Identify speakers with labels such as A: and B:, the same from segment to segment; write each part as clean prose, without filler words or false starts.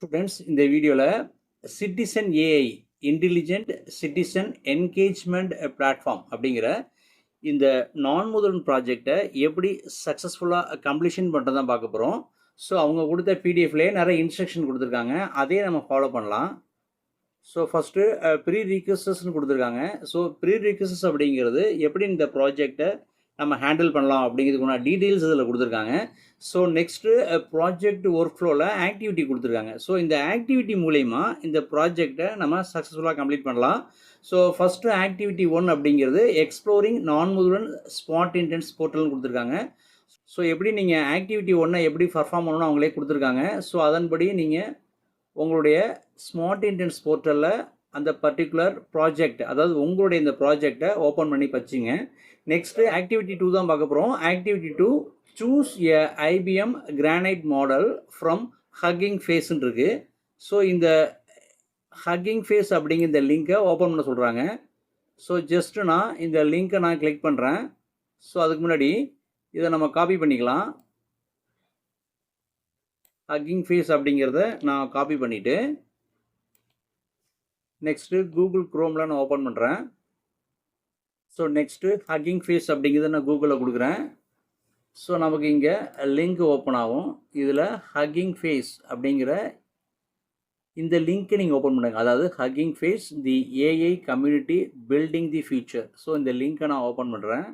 A: Students இந்த வீடியோவில் citizen AI intelligent citizen engagement platform அப்படிங்கிற இந்த நான் முதல்வன் ப்ராஜெக்டை எப்படி சக்ஸஸ்ஃபுல்லாக கம்ப்ளீஷன் பண்ணுறதான் பார்க்க போகிறோம். ஸோ அவங்க கொடுத்த பிடிஎஃப்லேயே நிறைய இன்ஸ்ட்ரக்ஷன் கொடுத்துருக்காங்க, அதே நம்ம ஃபாலோ பண்ணலாம். ஸோ ஃபஸ்ட்டு ப்ரீ ரிக்வெஸ்ட்ஸ்னு கொடுத்துருக்காங்க. ஸோ ப்ரீ ரிக்வெஸ்ட்ஸ் அப்படிங்கிறது எப்படி இந்த ப்ராஜெக்டை நம்ம ஹேண்டில் பண்ணலாம் அப்படிங்கிறதுக்குனா டீட்டெயில்ஸ் இதில் கொடுத்துருக்காங்க. ஸோ நெக்ஸ்ட்டு ப்ராஜெக்ட் ஒர்க் ஃப்ளோவில் ஆக்டிவிட்டி கொடுத்துருக்காங்க. ஸோ இந்த ஆக்டிவிட்டி மூலயமா இந்த ப்ராஜெக்டை நம்ம சக்ஸஸ்ஃபுல்லாக கம்ப்ளீட் பண்ணலாம். ஸோ ஃபஸ்ட்டு ஆக்டிவிட்டி 1 அப்படிங்கிறது எக்ஸ்ப்ளோரிங் நான் முதல்வன் ஸ்பாட் இன்டென்ஸ் போர்ட்டல்னு கொடுத்துருக்காங்க. ஸோ எப்படி நீங்கள் ஆக்டிவிட்டி 1 எப்படி பர்ஃபார்ம் பண்ணணும்னு அவங்களே கொடுத்துருக்காங்க. ஸோ அதன்படி நீங்கள் உங்களுடைய ஸ்மார்ட் இன்டென்ஸ் போர்ட்டலில் அந்த பர்டிகுலர் ப்ராஜெக்ட், அதாவது உங்களுடைய இந்த ப்ராஜெக்டை ஓப்பன் பண்ணி வச்சுங்க. நெக்ஸ்ட்டு ஆக்டிவிட்டி 2 தான் பார்க்க போகிறோம். Activity 2 choose a IBM granite model from hugging ஃபேஸ்ன்னு இருக்குது. ஸோ இந்த ஹக்கிங் ஃபேஸ் அப்படிங்கிற இந்த லிங்கை ஓப்பன் பண்ண சொல்கிறாங்க. ஸோ ஜஸ்ட்டு நான் இந்த லிங்கை நான் கிளிக் பண்ணுறேன். ஸோ அதுக்கு முன்னாடி இதை நம்ம காப்பி பண்ணிக்கலாம். ஹக்கிங் ஃபேஸ் அப்படிங்கிறத நான் காப்பி பண்ணிவிட்டு நெக்ஸ்ட்டு கூகுள் க்ரோமில் நான் ஓப்பன் பண்ணுறேன். ஸோ நெக்ஸ்ட்டு ஹக்கிங் ஃபேஸ் அப்படிங்கிறத நான் கூகுளில் கொடுக்குறேன். ஸோ நமக்கு இங்கே லிங்க் ஓப்பன் ஆகும். இதில் ஹக்கிங் ஃபேஸ் அப்படிங்கிற இந்த லிங்க்கை நீங்கள் ஓப்பன் பண்ணுங்கள். அதாவது hugging face the AI community building the future. So இந்த லிங்க்கை நான் ஓப்பன் பண்ணுறேன்.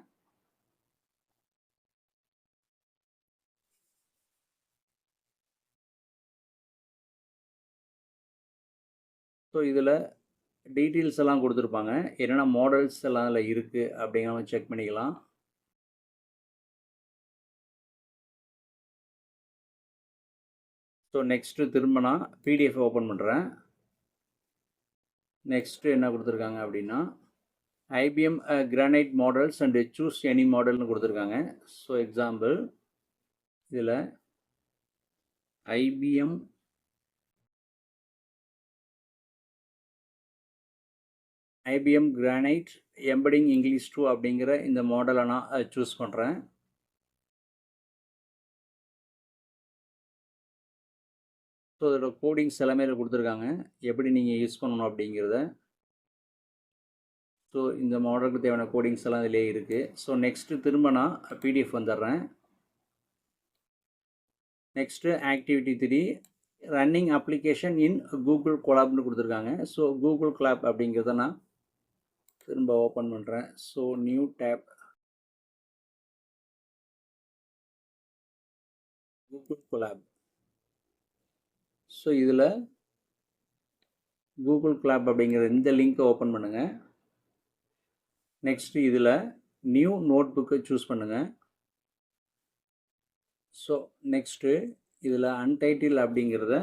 A: ஸோ இதில் டீட்டெயில்ஸ் எல்லாம் கொடுத்துருப்பாங்க, என்னென்ன மாடல்ஸ் எல்லாம் அதில் இருக்குது அப்படிங்கிற செக் பண்ணிக்கலாம். ஸோ நெக்ஸ்ட்டு திரும்ப நான் பிடிஎஃப் ஓப்பன் பண்ணுறேன். நெக்ஸ்ட்டு என்ன கொடுத்துருக்காங்க அப்படின்னா IBM granite models and choose any மாடல்னு கொடுத்துருக்காங்க. ஸோ எக்ஸாம்பிள் இதில் ஐபிஎம் கிரானைட் எம்படிங் இங்கிலீஷ் 2 அப்படிங்கிற இந்த மாடலை நான் சூஸ் பண்ணுறேன். ஸோ இதோட கோடிங்ஸ் எல்லாமே கொடுத்துருக்காங்க, எப்படி நீங்கள் யூஸ் பண்ணணும் அப்படிங்கிறத. ஸோ இந்த மாடலுக்கு தேவையான கோடிங்ஸ் எல்லாம் இதிலே இருக்குது. ஸோ நெக்ஸ்ட்டு திரும்ப நான் பிடிஎஃப் வந்துடுறேன். Next activity 3 running application in Google கொலாப்னு கொடுத்துருக்காங்க. ஸோ கூகுள் கொலாப் அப்படிங்கிறத நான் திரும்ப ஓப்பன் பண்ணுறேன். So new tab Google Colab. So இதில் கூகுள் கொலாப் அப்படிங்கிற இந்த லிங்க்கை ஓப்பன் பண்ணுங்கள். நெக்ஸ்ட்டு இதில் நியூ நோட் புக்கை சூஸ் பண்ணுங்கள். ஸோ நெக்ஸ்ட்டு இதில் அன்டைட்டில் அப்படிங்கிறத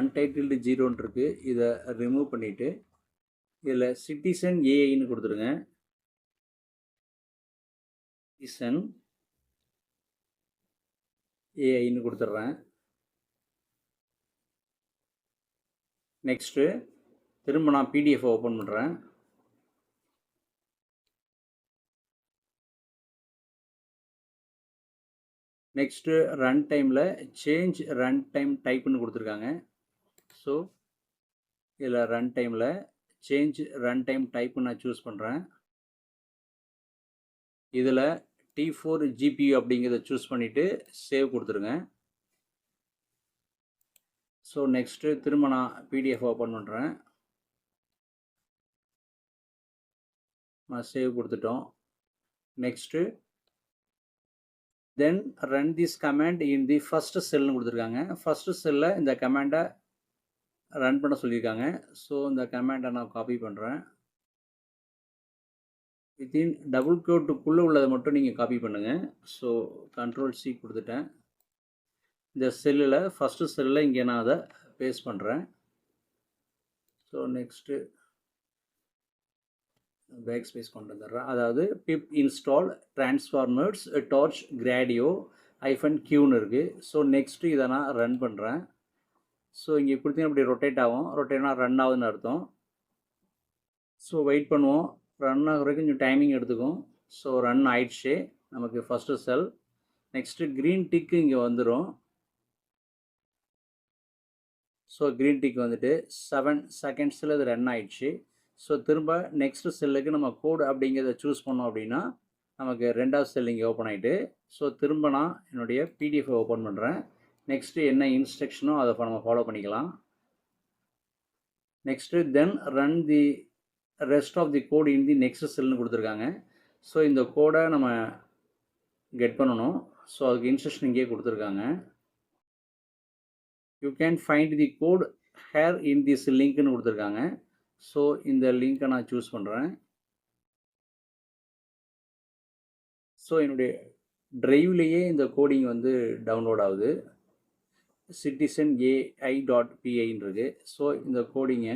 A: அன்டைட்டில்டு 0 இருக்குது, இதை ரிமூவ் பண்ணிவிட்டு இதில் சிட்டிசன் ஏஐன்னு கொடுத்துருங்க. சிட்டிசன் ஏஐன்னு கொடுத்துட்றேன். நெக்ஸ்ட்டு திரும்ப நான் பிடிஎஃப் ஓப்பன் பண்ணுறேன். நெக்ஸ்ட்டு ரன் டைமில் சேஞ்ச் ரன் டைம் டைப்புன்னு கொடுத்துருக்காங்க. ஸோ இதில் ரன் டைமில் சேஞ்ச் ரன் டைம் டைப்பு நான் சூஸ் பண்ணுறேன். இதில் T4 GPU அப்படிங்கிறத சூஸ் பண்ணிவிட்டு சேவ் கொடுத்துருங்க. ஸோ நெக்ஸ்ட்டு திரும்ப நான் பிடிஎஃப் ஓப்பன் பண்ணுறேன். நான் சேவ் கொடுத்துட்டோம். Next then run this command in the first செல்னு கொடுத்துருக்காங்க. ஃபஸ்ட்டு செல்லில் இந்த கமாண்டை ரன் பண்ண சொல்லியிருக்காங்க. ஸோ இந்த கமாண்டை நான் காப்பி பண்ணுறேன். வித்தின் டபுள் கோட்டுக்குள்ளே உள்ளதை மட்டும் நீங்கள் காப்பி பண்ணுங்கள். ஸோ Ctrl+C கொடுத்துட்டேன். இந்த செல்லில் ஃபஸ்ட்டு செல்லில் இங்கே நான் அதை பேஸ்ட் பண்ணுறேன். ஸோ நெக்ஸ்ட்டு பேக் ஸ்பேஸ் கொண்டு வந்துடுறேன். அதாவது பிப் இன்ஸ்டால் டிரான்ஸ்ஃபார்மர்ஸ் டார்ச் கிராடியோ -Qன்னு இருக்குது. ஸோ நெக்ஸ்ட்டு இதை நான் ரன் பண்ணுறேன். ஸோ இங்கே கொடுத்தீங்கன்னா அப்படி ரொட்டேட் ஆகும், ரொட்டேட்னா ரன் ஆகுதுன்னு அர்த்தம். ஸோ வெயிட் பண்ணுவோம், ரன் ஆகிற வரைக்கும் கொஞ்சம் டைமிங் எடுத்துக்கும். ஸோ ரன் ஆயிடுச்சு நமக்கு ஃபஸ்ட்டு செல். நெக்ஸ்ட்டு க்ரீன் டிக்கு இங்கே வந்துடும். ஸோ க்ரீன் டிக் வந்துட்டு 7 செகண்ட்ஸில் இது ரன் ஆயிடுச்சு. ஸோ திரும்ப நெக்ஸ்ட்டு செல்லுக்கு நம்ம கோடு அப்படிங்கிறத சூஸ் பண்ணோம் அப்படின்னா நமக்கு 2வது செல் இங்கே ஓப்பன் ஆகிட்டு, ஸோ திரும்ப நான் என்னுடைய பிடிஎஃப் ஓப்பன் பண்ணுறேன். நெக்ஸ்ட்டு என்ன இன்ஸ்ட்ரக்ஷனோ அதை நம்ம ஃபாலோ பண்ணிக்கலாம். Next then run the rest of the code in the next செல்னு கொடுத்துருக்காங்க. ஸோ இந்த கோடை நம்ம கெட் பண்ணணும். ஸோ அதுக்கு இன்ஸ்ட்ரக்ஷன் இங்கேயே கொடுத்துருக்காங்க. You can find the code here in this லிங்க்னு கொடுத்துருக்காங்க. ஸோ இந்த லிங்க்கை நான் சூஸ் பண்ணுறேன். ஸோ என்னுடைய ட்ரைவ்லேயே இந்த கோடிங் வந்து டவுன்லோட் ஆகுது. citizenai.py இருக்கு. ஸோ இந்த கோடிங்கை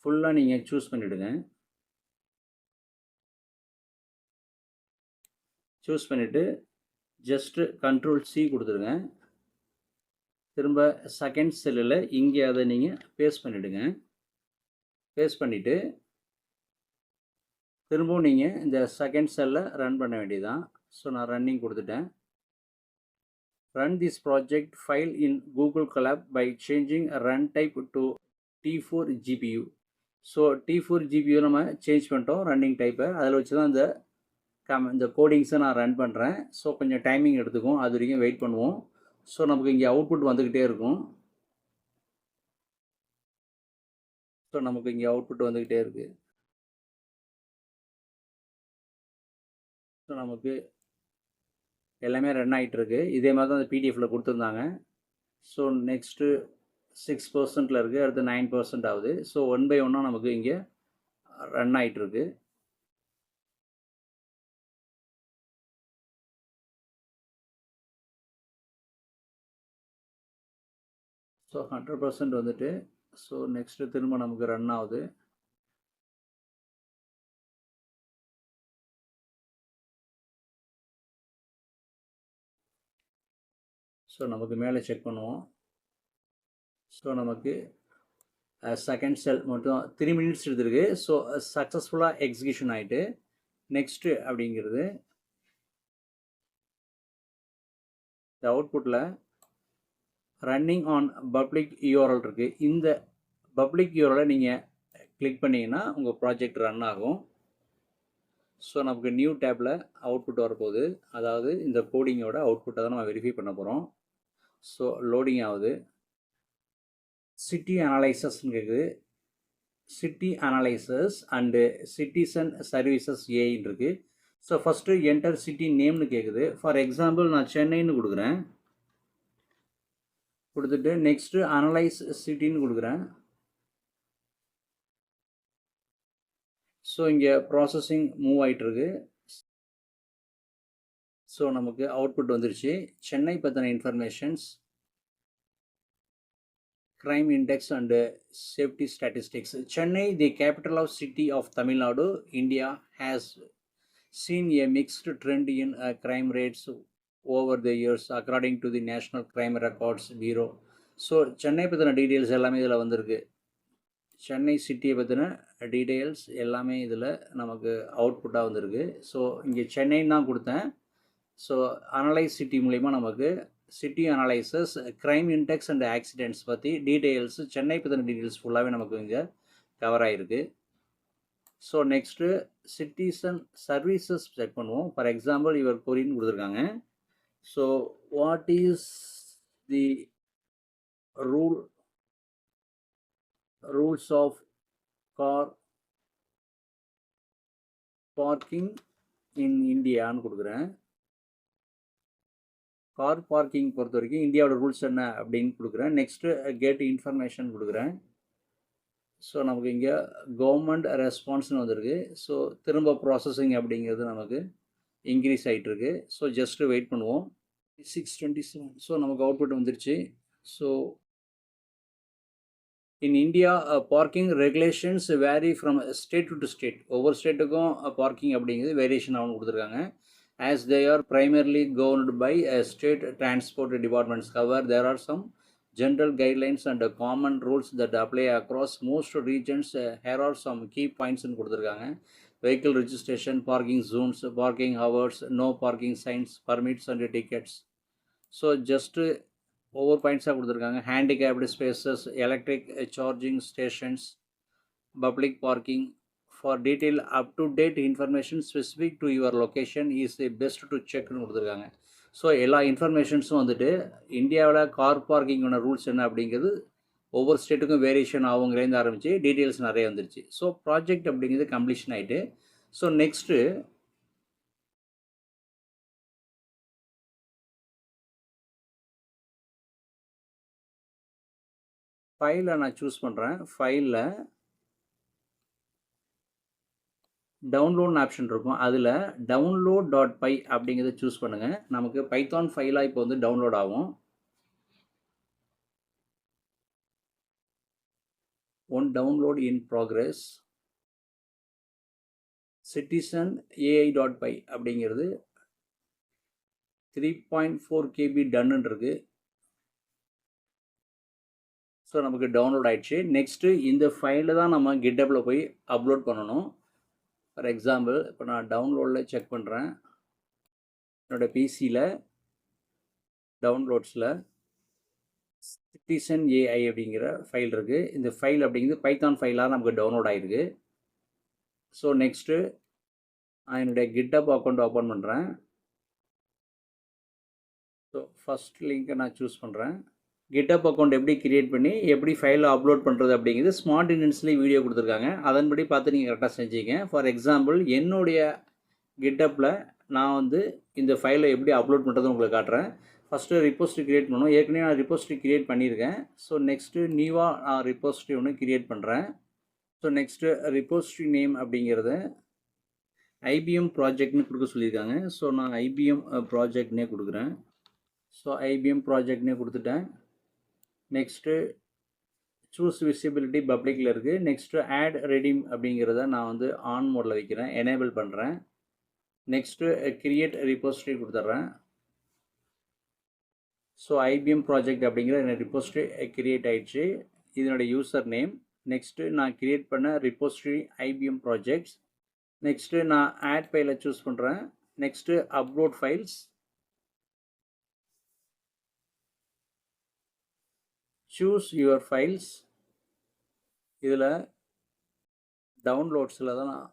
A: ஃபுல்லாக நீங்கள் சூஸ் பண்ணிவிடுங்க. சூஸ் பண்ணிவிட்டு ஜஸ்ட்டு Ctrl+C கொடுத்துருங்க. திரும்ப செகண்ட் செல்லில் இங்கே அதை நீங்கள் பேஸ்ட் பண்ணிவிடுங்க. பேஸ்ட் பண்ணிவிட்டு திரும்பவும் நீங்கள் இந்த செகண்ட் செல்லில் ரன் பண்ண வேண்டியதுதான். ஸோ நான் ரன்னிங் கொடுத்துட்டேன். Run this project file in Google Colab by changing run type to T4 GPU. So T4 GPU நம்ம சேஞ்ச் பண்ணிட்டோம் ரன்னிங் டைப்பை. அதில் வச்சு தான் இந்த கோடிங்ஸை நான் ரன் பண்ணுறேன். ஸோ கொஞ்சம் டைமிங் எடுத்துக்கும், அது வரைக்கும் வெயிட் பண்ணுவோம். ஸோ நமக்கு இங்கே அவுட்புட் வந்துக்கிட்டே இருக்கும். ஸோ நமக்கு இங்கே அவுட்புட் வந்துக்கிட்டே இருக்குது. ஸோ நமக்கு எல்லாமே ரன் ஆகிட்டுருக்கு. இதே மாதிரி தான் அந்த பிடிஎஃப்பில் கொடுத்துருந்தாங்க. ஸோ நெக்ஸ்ட்டு 6% இருக்குது, அடுத்து 9% ஆகுது. ஸோ 1 by 1 நமக்கு இங்கே ரன் ஆகிட்டுருக்கு. ஸோ 100% வந்துட்டு ஸோ நெக்ஸ்ட்டு திரும்ப நமக்கு ரன் ஆகுது. ஸோ நமக்கு மேலே செக் பண்ணுவோம். ஸோ நமக்கு செகண்ட் செல் மட்டும் 3 minutes எடுத்துருக்கு. ஸோ சக்ஸஸ்ஃபுல்லாக எக்ஸிக்யூஷன் ஆகிட்டு நெக்ஸ்ட்டு அப்படிங்கிறது இந்த அவுட்புட்டில் ரன்னிங் ஆன் பப்ளிக் யூஆர்எல் இருக்குது. இந்த பப்ளிக் யூஆர்எலை நீங்கள் கிளிக் பண்ணிங்கன்னா உங்கள் ப்ராஜெக்ட் ரன் ஆகும். ஸோ நமக்கு நியூ டேப்பில் அவுட்புட் வரப்போகுது. அதாவது இந்த கோடிங்கோட அவுட்புட்டை தான் நம்ம வெரிஃபை பண்ண போகிறோம். ஸோ லோடிங் ஆகுது. சிட்டி அனலைசஸ்ன்னு கேட்குது. City analysis and citizen services ஏன்னு இருக்குது. ஸோ ஃபஸ்ட்டு என்டர் சிட்டி நேம்னு கேட்குது. ஃபார் எக்ஸாம்பிள் நான் சென்னைன்னு கொடுக்குறேன். கொடுத்துட்டு நெக்ஸ்ட்டு அனலைஸ் சிட்டின்னு கொடுக்குறேன். ஸோ இங்கே ப்ராசஸிங் மூவ் ஆகிட்டுருக்கு. ஸோ நமக்கு அவுட்புட் வந்துருச்சு. சென்னை பற்றின informations, crime index and safety statistics. Chennai, the capital of city of Tamil Nadu, India, has seen a mixed trend in crime rates over the years according to the National Crime Records Bureau. So Chennai பற்றின details எல்லாமே இதில் வந்திருக்கு. சென்னை சிட்டியை பற்றின details எல்லாமே இதில் நமக்கு அவுட்புட்டாக வந்திருக்கு. ஸோ இங்கே சென்னைன்னு தான் கொடுத்தேன். ஸோ அனலைஸ் சிட்டி மூலிமா நமக்கு city analysis, crime index and accidents பற்றி டீட்டெயில்ஸு, சென்னை பற்றின டீட்டெயில்ஸ் ஃபுல்லாகவே நமக்கு இங்கே கவர் ஆகிருக்கு. So next citizen services check பண்ணுவோம். ஃபார் எக்ஸாம்பிள் இவர் கொரின்னு கொடுத்துருக்காங்க. So what is the rules of car parking in இந்தியான்னு கொடுக்குறேன். கார் பார்க்கிங் பொறுத்த வரைக்கும் இந்தியாவோட ரூல்ஸ் என்ன அப்படின்னு கொடுக்குறேன். நெக்ஸ்ட்டு கெட் இன்ஃபர்மேஷன் கொடுக்குறேன். ஸோ நமக்கு இங்கே கவர்மெண்ட் ரெஸ்பான்ஸ்னு வந்திருக்கு. ஸோ திரும்ப ப்ராசஸிங் அப்படிங்கிறது நமக்கு இன்க்ரீஸ் ஆகிட்டுருக்கு. ஸோ ஜஸ்ட்டு வெயிட் பண்ணுவோம். 627. ஸோ நமக்கு அவுட்புட் வந்துருச்சு. So in India parking regulations vary from state to state. ஒவ்வொரு ஸ்டேட்டுக்கும் பார்க்கிங் அப்படிங்கிறது வேரியேஷன் ஆகும் கொடுத்துருக்காங்க. As they are primarily governed by state transport departments. However, there are some general guidelines and common rules that apply across most regions. Here are some key points in கொடுத்துருக்காங்க. Vehicle registration, parking zones, parking hours, no parking signs, permits and tickets. So just ஒவ்வொரு பாயிண்ட்ஸாக கொடுத்துருக்காங்க. Handicapped spaces, electric charging stations, public parking. For detail up to date information specific to your location is the best to செக்னு கொடுத்துருக்காங்க. So எல்லா இன்ஃபர்மேஷன்ஸும் வந்துட்டு இந்தியாவில் car பார்க்கிங்கோட rules என்ன அப்படிங்கிறது ஒவ்வொரு ஸ்டேட்டுக்கும் வேரியேஷன் ஆகுங்கிறேருந்து ஆரம்பித்து டீட்டெயில்ஸ் நிறைய வந்துருச்சு. ஸோ ப்ராஜெக்ட் அப்படிங்கிறது கம்ப்ளீஷன் ஆகிட்டு, ஸோ நெக்ஸ்ட்டு ஃபைலை நான் சூஸ் பண்ணுறேன். ஃபைலில் டவுன்லோட்னு ஆப்ஷன் இருக்கும். அதில் download.py அப்படிங்கிறத சூஸ் பண்ணுங்கள். நமக்கு பைத்தான் ஃபைலாக இப்போ வந்து டவுன்லோட் ஆகும். One download in progress. citizenai.py அப்படிங்கிறது 3.4 KB டன்னு இருக்குது. ஸோ நமக்கு டவுன்லோட் ஆகிடுச்சு. நெக்ஸ்ட்டு இந்த ஃபைலில் தான் நம்ம கிட்டப்பில் போய் அப்லோட் பண்ணணும். ஃபார் எக்ஸாம்பிள் இப்போ நான் டவுன்லோடில் செக் பண்ணுறேன். என்னோடய பிசியில் டவுன்லோட்ஸில் citizenai அப்படிங்கிற ஃபைல் இருக்குது. இந்த ஃபைல் அப்படிங்கிறது பைத்தான் ஃபைலாக நமக்கு டவுன்லோட் ஆகிருக்கு. ஸோ நெக்ஸ்ட்டு நான் என்னுடைய கிட்டப் அக்கௌண்ட் ஓப்பன் பண்ணுறேன். ஸோ ஃபஸ்ட் லிங்க்கை நான் சூஸ் பண்ணுறேன். கிட்டப் அக்கௌண்ட் எப்படி கிரியேட் பண்ணி எப்படி ஃபைலில் அப்லோட் பண்ணுறது அப்படிங்கிறது ஸ்மார்ட் இண்டியன்ஸ்லேயே வீடியோ கொடுத்துருக்காங்க. அதன்படி பார்த்து நீங்கள் கரெக்டாக செஞ்சீங்க. ஃபார் எக்ஸாம்பிள் என்னுடைய கிட்டப்பில் நான் வந்து இந்த ஃபைலை எப்படி அப்லோட் பண்ணுறது உங்களுக்கு காட்டுறேன். ஃபஸ்ட்டு ரிப்போஸ்ட்ரி கிரியேட் பண்ணணும். ஏற்கனவே நான் ரிப்போஸ்ட்ரி கிரியேட் பண்ணியிருக்கேன். ஸோ நெக்ஸ்ட்டு நியூவாக நான் ரிப்போஸ்ட்ரி ஒன்று கிரியேட் பண்ணுறேன். ஸோ நெக்ஸ்ட்டு ரிப்போஸ்ட்ரி நேம் அப்படிங்கிறத ஐபிஎம் ப்ராஜெக்ட்னு கொடுக்க சொல்லியிருக்காங்க. ஸோ நான் ஐபிஎம் ப்ராஜெக்ட்னே கொடுக்குறேன். ஸோ ஐபிஎம் ப்ராஜெக்ட்னே கொடுத்துட்டேன். நெக்ஸ்ட்டு சூஸ் விசிபிலிட்டி பப்ளிக்கில் இருக்குது. நெக்ஸ்ட்டு ஆட் ரெடீம் அப்படிங்கிறத நான் வந்து ஆன் மோடில் வைக்கிறேன், எனேபிள் பண்ணுறேன். நெக்ஸ்ட்டு கிரியேட் ரிப்போஸ்ட்ரி கொடுத்துட்றேன். ஸோ ஐபிஎம் ப்ராஜெக்ட் அப்படிங்கிற என்னோடய ரிப்போஸ்ட்ரி கிரியேட் ஆகிடுச்சு. இதனுடைய யூசர் நேம். நெக்ஸ்ட்டு நான் கிரியேட் பண்ண ரிப்போஸ்ட்ரி ஐபிஎம் ப்ராஜெக்ட்ஸ். நெக்ஸ்ட்டு நான் ஆட் ஃபைலை சூஸ் பண்ணுறேன். Next upload files, choose your files. இதில் டவுன்லோட்ஸில் தான் நான்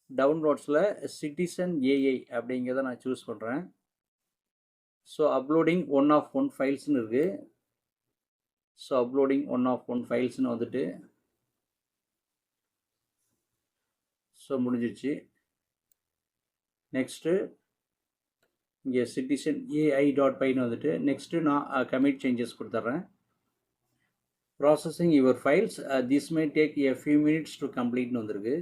A: டவுன்லோட்ஸில் citizenai அப்படிங்கிறத நான் சூஸ் பண்ணுறேன். So uploading one of one ஃபைல்ஸ்னு இருக்குது. So uploading one of one ஃபைல்ஸ்னு வந்துட்டு ஸோ முடிஞ்சிடுச்சு. நெக்ஸ்ட்டு இங்கே citizenai.pyன்னு வந்துட்டு நெக்ஸ்ட்டு நான் கமிட் சேஞ்சஸ் கொடுத்துட்றேன். Processing your files, this may take a few minutes to கம்ப்ளீட்னு வந்திருக்கு.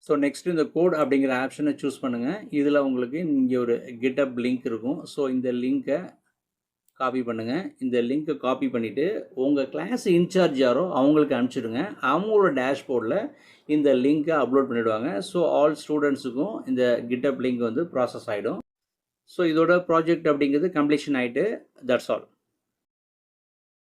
A: ஸோ நெக்ஸ்ட்டு இந்த கோட் அப்படிங்கிற ஆப்ஷனை சூஸ் பண்ணுங்கள். இதில் உங்களுக்கு இங்கே ஒரு கிட்டப் லிங்க் இருக்கும். ஸோ இந்த லிங்க்கை காப்பி பண்ணுங்கள். இந்த லிங்க்கை காப்பி பண்ணிவிட்டு உங்கள் கிளாஸ் இன்சார்ஜ் யாரோ அவங்களுக்கு அனுப்பிச்சிடுங்க. அவங்களோட டேஷ்போர்டில் இந்த லிங்க்கை அப்லோட் பண்ணிவிடுவாங்க. ஸோ ஆல் ஸ்டூடெண்ட்ஸுக்கும் இந்த கிட்டப் லிங்க் வந்து ப்ராசஸ் ஆகிடும். ஸோ இதோட ப்ராஜெக்ட் அப்படிங்கிறது கம்ப்ளீஷன் ஆகிட்டு, தட்ஸ் ஆல்.